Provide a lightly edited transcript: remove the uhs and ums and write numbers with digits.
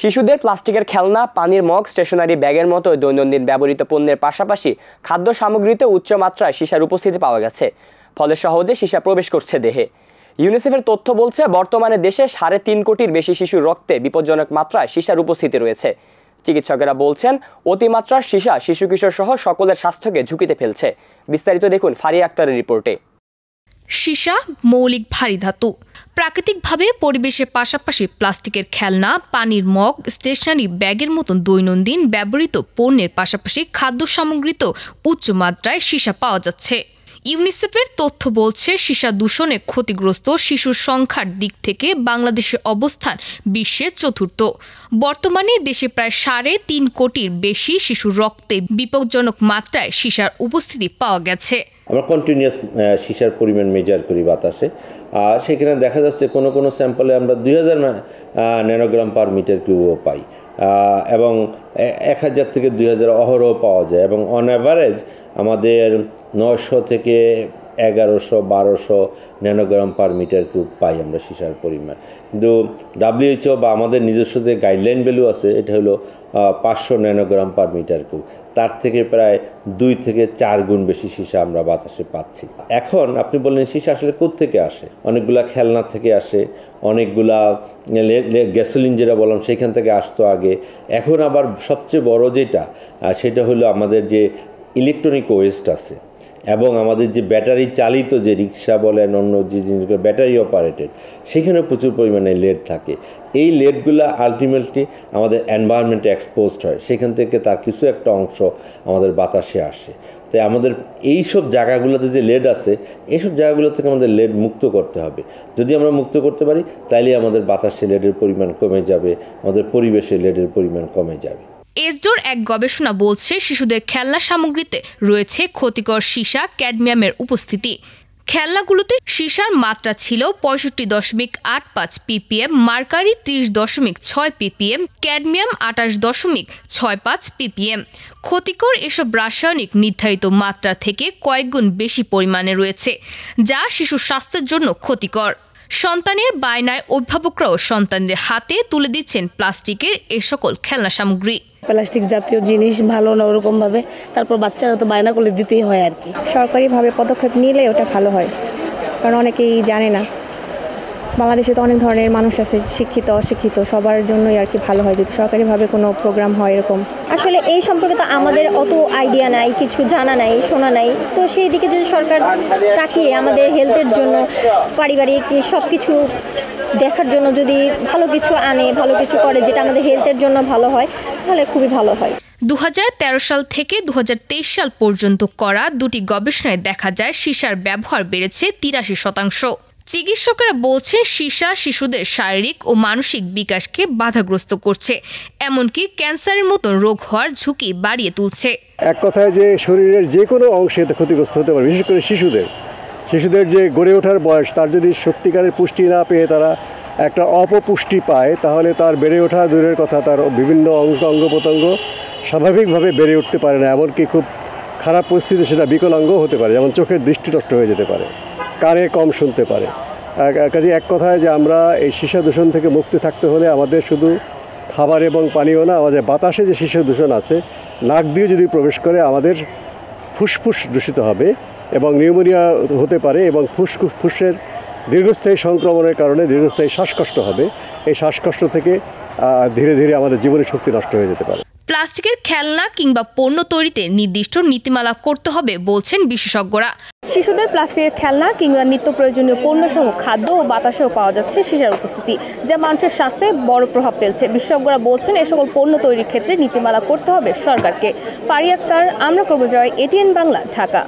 শিশুদের প্লাস্টিকের খেলনা, পানির মগ, স্টেশনারি ব্যাগের মতো দৈনন্দিন ব্যবহৃত পণ্যের পাশাপাশি খাদ্য সামগ্রীতে উচ্চমাত্রায় সীসার উপস্থিতি পাওয়া গেছে, ফলে সহজে সীসা প্রবেশ করছে দেহে। ইউনিসেফের তথ্য বলছে, বর্তমানে দেশে 3.5 কোটির বেশি শিশুর রক্তে বিপজ্জনক মাত্রায় সীসার উপস্থিতি রয়েছে। চিকিৎসকেরা বলছেন, অতিমাত্রার সীসা শিশু কিশোর সহ সকলের স্বাস্থ্যকে ঝুঁকিতে ফেলছে। বিস্তারিত দেখুন ফারিয়া আক্তারের রিপোর্টে। সীসা মৌলিক ভারী ধাতু। প্রাকৃতিকভাবে পরিবেশের পাশাপাশি প্লাস্টিকের খেলনা, পানির মগ, স্টেশনারি ব্যাগের মতন দৈনন্দিন ব্যবহৃত পণ্যের পাশাপাশি খাদ্য সামগ্রীতেও উচ্চমাত্রায় সীসা পাওয়া যাচ্ছে। ইউনিসেফের তথ্য বলছে, সীসা দূষণে ক্ষতিগ্রস্ত শিশুর সংখ্যার দিক থেকে বাংলাদেশের অবস্থান বিশ্বের চতুর্থ। বর্তমানে দেশে প্রায় 3.5 কোটির বেশি শিশুর রক্তে বিপজ্জনক মাত্রায় সীসার উপস্থিতি পাওয়া গেছে। আমরা কন্টিনিউয়াস সীসার পরিমাণ মেজার করি বাতাসে, আর সেখানে দেখা যাচ্ছে কোনো কোনো স্যাম্পলে আমরা 2000 ন্যানোগ্রাম পার মিটার কিউবও পাই, এবং 1000 থেকে 2000 অহরহ পাওয়া যায়, এবং অন অ্যাভারেজ আমাদের 900 থেকে 1100-1200 ন্যানোগ্রাম পার মিটার কিউব পাই আমরা সীসার পরিমাণ। কিন্তু WHO বা আমাদের নিজস্ব যে গাইডলাইন ভ্যালু আছে, এটা হলো 500 ন্যানোগ্রাম পার মিটার কিউব। তার থেকে প্রায় 2 থেকে 4 গুণ বেশি সীসা আমরা বাতাসে পাচ্ছি। এখন আপনি বললেন সীসা আসলে কোত্থেকে আসে? অনেকগুলা খেলনা থেকে আসে, অনেকগুলা গ্যাসোলিন যেটা বললাম সেখান থেকে আসতো আগে। এখন আবার সবচেয়ে বড় যেটা, সেটা হলো আমাদের যে ইলেকট্রনিক ওয়েস্ট আছে, এবং আমাদের যে ব্যাটারি চালিত যে রিক্সা বলেন, অন্য যে জিনিসগুলো ব্যাটারি অপারেটেড, সেখানে প্রচুর পরিমাণে লেড থাকে। এই লেডগুলো আলটিমেটলি আমাদের এনভায়রনমেন্টে এক্সপোজড হয়, সেখান থেকে তার কিছু একটা অংশ আমাদের বাতাসে আসে। তাই আমাদের এই সব জায়গাগুলোতে যে লেড আছে, এইসব জায়গাগুলো থেকে আমাদের লেড মুক্ত করতে হবে। যদি আমরা মুক্ত করতে পারি, তাইলে আমাদের বাতাসে লেডের পরিমাণ কমে যাবে, আমাদের পরিবেশে লেডের পরিমাণ কমে যাবে। এসডোর এক গবেষণা বলছে, শিশুদের খেলনা সামগ্রীতে রয়েছে ক্ষতিকর সীসা, ক্যাডমিয়ামের উপস্থিতি। খেলনাগুলোতে সীসার মাত্রা ছিল 65.85 ppm, mercury 30.6 ppm, cadmium 28.65 ppm। ক্ষতিকর এসব রাসায়নিক নির্ধারিত মাত্রা থেকে কয়েক গুণ বেশি পরিমাণে রয়েছে, যা শিশুর স্বাস্থ্যের জন্য ক্ষতিকর। সন্তানের বায়নায় অভিভাবকরাও সন্তানদের হাতে তুলে দিচ্ছেন প্লাস্টিকের এ সকল খেলনা সামগ্রী। প্লাস্টিক জাতীয় জিনিস ভালো না ওরকম ভাবে, তারপর বাচ্চারা তো বায়না করলে দিতেই হয় আর কি। সরকারিভাবে পদক্ষেপ নিলে ওটা ভালো হয়, কারণ অনেকেই জানে না। বাংলাদেশে তো অনেক ধরনের মানুষ আছে, শিক্ষিত অশিক্ষিত, সবার জন্যই আর কি ভালো হয় যদি সরকারিভাবে কোনো প্রোগ্রাম হয় এরকম। আসলে এই সম্পর্কে তো আমাদের অত আইডিয়া নাই, কিছু জানা নাই, শোনা নাই, তো সেই দিকে যদি সরকার তাকিয়ে আমাদের হেলথের জন্য, পারিবারিক সব কিছু দেখার জন্য যদি ভালো কিছু আনে, ভালো কিছু করে যেটা আমাদের হেলথের জন্য ভালো হয়, তাহলে খুবই ভালো হয়। 2013 সাল থেকে 2023 সাল পর্যন্ত করা দুটি গবেষণায় দেখা যায় সীসার ব্যবহার বেড়েছে 83%। চিকিৎসকেরা বলছেন, সীসা শিশুদের শারীরিক ও মানসিক বিকাশকে বাধাগ্রস্ত করছে, এমনকি ক্যান্সারের মতো রোগ হওয়ার ঝুঁকি বাড়িয়ে তুলছে। এক কথায় যে শরীরের যে কোনো অংশে ক্ষতিগ্রস্ত হতে পারে, বিশেষ করে শিশুদের যে গড়ে ওঠার বয়স, তার যদি সত্যিকারের পুষ্টি না পেয়ে তারা একটা অপপুষ্টি পায়, তাহলে তার বেড়ে ওঠা দূরের কথা, তার বিভিন্ন অঙ্গ প্রত্যঙ্গ স্বাভাবিকভাবে বেড়ে উঠতে পারে না, এমনকি খুব খারাপ পরিস্থিতি সেটা বিকলাঙ্গ হতে পারে, যেমন চোখের দৃষ্টি নষ্ট হয়ে যেতে পারে, কানে কম শুনতে পারে। কাজে এক কথায় যে আমরা এই সীসা দূষণ থেকে মুক্তি থাকতে হলে আমাদের শুধু খাবার এবং পানীয় না, আমাদের বাতাসে যে সীসা দূষণ আছে, নাক দিয়ে যদি প্রবেশ করে আমাদের ফুসফুস দূষিত হবে এবং নিউমোনিয়া হতে পারে, এবং ফুসফুসের দীর্ঘস্থায়ী সংক্রমণের কারণে দীর্ঘস্থায়ী শ্বাসকষ্ট হবে। এই শ্বাসকষ্ট থেকে ধীরে ধীরে আমাদের জীবনের শক্তি নষ্ট হয়ে যেতে পারে। প্লাস্টিকের খেলনা কিংবা পণ্য তৈরিতে নির্দিষ্ট নীতিমালা করতে হবে বলছেন বিশেষজ্ঞরা। শিশুদের প্লাস্টিকের খেলনা কিংবা নিত্য প্রয়োজনীয় পণ্যসহ খাদ্য ও বাতাসেও পাওয়া যাচ্ছে সীসার উপস্থিতি, যা মানুষের স্বাস্থ্যে বড় প্রভাব ফেলছে। বিশেষজ্ঞরা বলছেন, এ সকল পণ্য তৈরির ক্ষেত্রে নীতিমালা করতে হবে সরকারকে। ফারিয়া আক্তার, আমরা করব জয়, ATN বাংলা, ঢাকা।